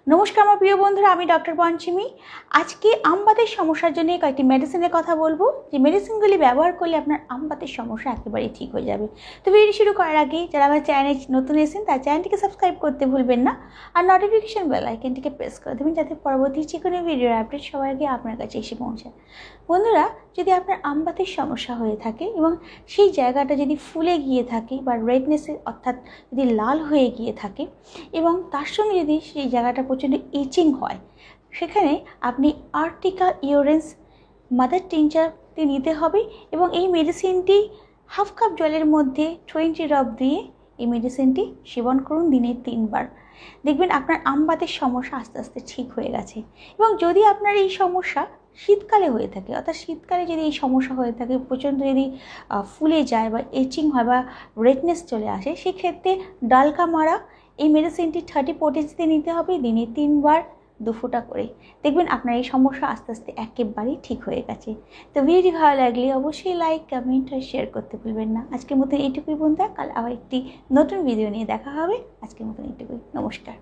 নমস্কার আমার প্রিয় বন্ধুরা, আমি ডক্টর পঞ্চমী। আজকে আমবাতের সমস্যার জন্য কয়েকটি মেডিসিনের কথা বলবো, যে মেডিসিনগুলি ব্যবহার করলে আপনার আমবাতের সমস্যা একেবারেই ঠিক হয়ে যাবে। তো ভিডিও শুরু করার আগে যারা আমার চ্যানেলে নতুন এসেছেন তার চ্যানেলটিকে সাবস্ক্রাইব করতে ভুলবেন না, আর নোটিফিকেশন বেল আইকনটিকে প্রেস করে দেবেন যাতে পরবর্তী যে কোনো ভিডিওর আপডেট সবার আগে আপনার কাছে এসে পৌঁছায়। বন্ধুরা, যদি আপনার আমবাতের সমস্যা হয়ে থাকে এবং সেই জায়গাটা যদি ফুলে গিয়ে থাকে বা রেডনেসে অর্থাৎ যদি লাল হয়ে গিয়ে থাকে এবং তার সঙ্গে যদি সেই জায়গাটা প্রচণ্ড ইচিং হয়, সেখানে আপনি আর্টিকা ইউরেন্স মাদার টিংচারটি নিতে হবে এবং এই মেডিসিনটি হাফ কাপ জলের মধ্যে 20 ড্রপ দিয়ে এই মেডিসিনটি সেবন করুন দিনে 3 বার। দেখবেন আপনার আমবাতের সমস্যা আস্তে আস্তে ঠিক হয়ে গেছে। এবং যদি আপনার এই সমস্যা শীতকালে হয়ে থাকে, অর্থাৎ শীতকালে যদি এই সমস্যা হয়ে থাকে, প্রচণ্ড যদি ফুলে যায় বা এচিং হয় বা রেডনেস চলে আসে, সেক্ষেত্রে ডালকা মারা এই মেডিসিনটি 30 পোটেন্সিতে নিতে হবে দিনে 3 বার 2 ফোঁটা করে। দেখবেন আপনার এই সমস্যা আস্তে আস্তে একেবারেই ঠিক হয়ে গেছে। তো ভিডিওটি ভালো লাগলে অবশ্যই লাইক, কমেন্ট আর শেয়ার করতে ভুলবেন না। আজকের মতো এইটুকুই বন্ধুরা, কাল আবার একটি নতুন ভিডিও নিয়ে দেখা হবে। আজকের মতো এইটুকুই, নমস্কার।